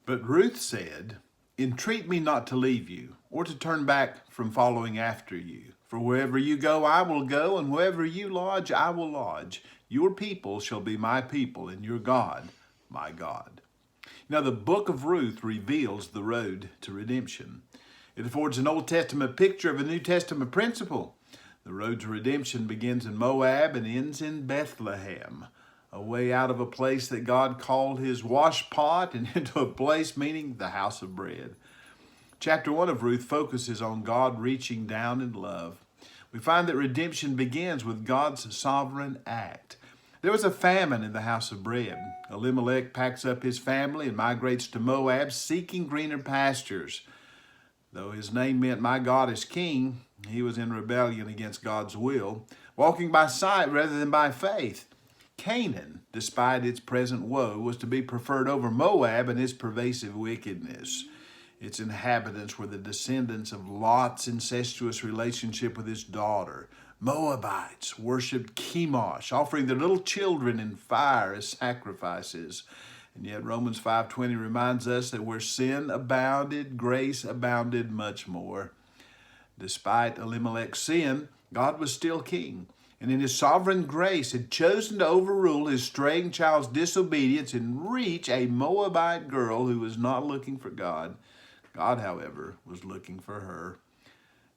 But Ruth said, "Entreat me not to leave you, or to turn back from following after you. For wherever you go, I will go, and wherever you lodge, I will lodge. Your people shall be my people, and your God, my God." Now, the book of Ruth reveals the road to redemption. It affords an Old Testament picture of a New Testament principle. The road to redemption begins in Moab and ends in Bethlehem, a way out of a place that God called his wash pot and into a place meaning the house of bread. Chapter 1 of Ruth focuses on God reaching down in love. We find that redemption begins with God's sovereign act. There was a famine in the house of bread. Elimelech packs up his family and migrates to Moab, seeking greener pastures. Though his name meant "My God is King," he was in rebellion against God's will, walking by sight rather than by faith. Canaan, despite its present woe, was to be preferred over Moab and its pervasive wickedness. Its inhabitants were the descendants of Lot's incestuous relationship with his daughter. Moabites worshipped Chemosh, offering their little children in fire as sacrifices. And yet Romans 5:20 reminds us that where sin abounded, grace abounded much more. Despite Elimelech's sin, God was still king, and in his sovereign grace had chosen to overrule his straying child's disobedience and reach a Moabite girl who was not looking for God. God, however, was looking for her.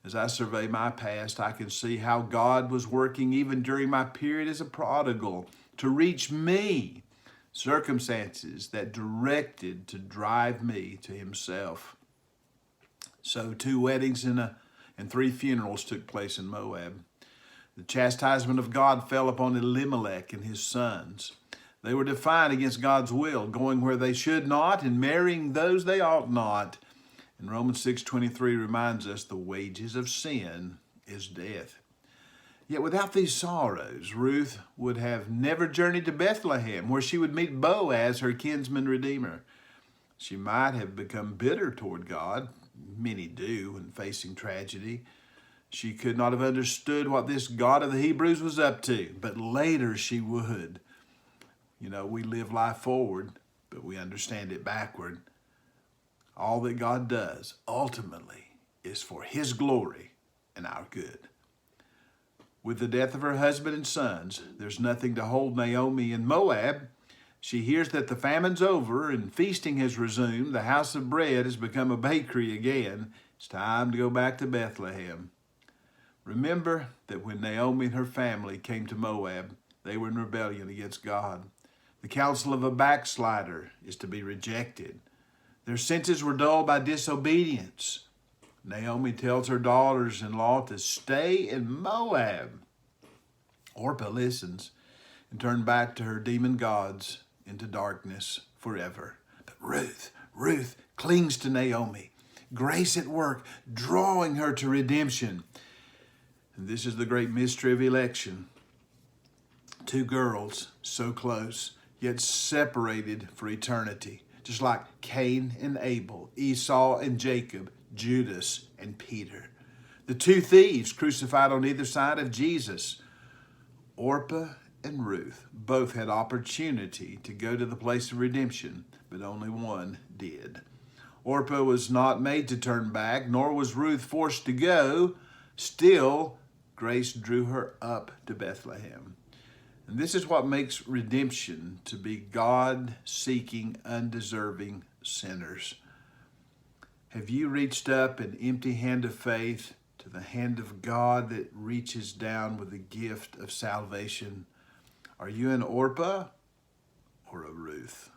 As I survey my past, I can see how God was working even during my period as a prodigal to reach me, circumstances that directed to drive me to himself. So 2 weddings and 3 funerals took place in Moab. The chastisement of God fell upon Elimelech and his sons. They were defiant against God's will, going where they should not and marrying those they ought not. And Romans 6:23 reminds us the wages of sin is death. Yet without these sorrows, Ruth would have never journeyed to Bethlehem, where she would meet Boaz, her kinsman redeemer. She might have become bitter toward God. Many do when facing tragedy. She could not have understood what this God of the Hebrews was up to, but later she would. You know, we live life forward, but we understand it backward. All that God does ultimately is for his glory and our good. With the death of her husband and sons, there's nothing to hold Naomi in Moab. She hears that the famine's over and feasting has resumed. The house of bread has become a bakery again. It's time to go back to Bethlehem. Remember that when Naomi and her family came to Moab, they were in rebellion against God. The counsel of a backslider is to be rejected. Their senses were dulled by disobedience. Naomi tells her daughters-in-law to stay in Moab. Orpah listens and turns back to her demon gods into darkness forever. But Ruth clings to Naomi, grace at work, drawing her to redemption. And this is the great mystery of election. 2 girls so close, yet separated for eternity. Just like Cain and Abel, Esau and Jacob, Judas and Peter. The 2 thieves crucified on either side of Jesus. Orpah and Ruth both had opportunity to go to the place of redemption, but only one did. Orpah was not made to turn back, nor was Ruth forced to go. Still, grace drew her up to Bethlehem. And this is what makes redemption to be God-seeking, undeserving sinners. Have you reached up an empty hand of faith to the hand of God that reaches down with the gift of salvation? Are you an Orpah or a Ruth?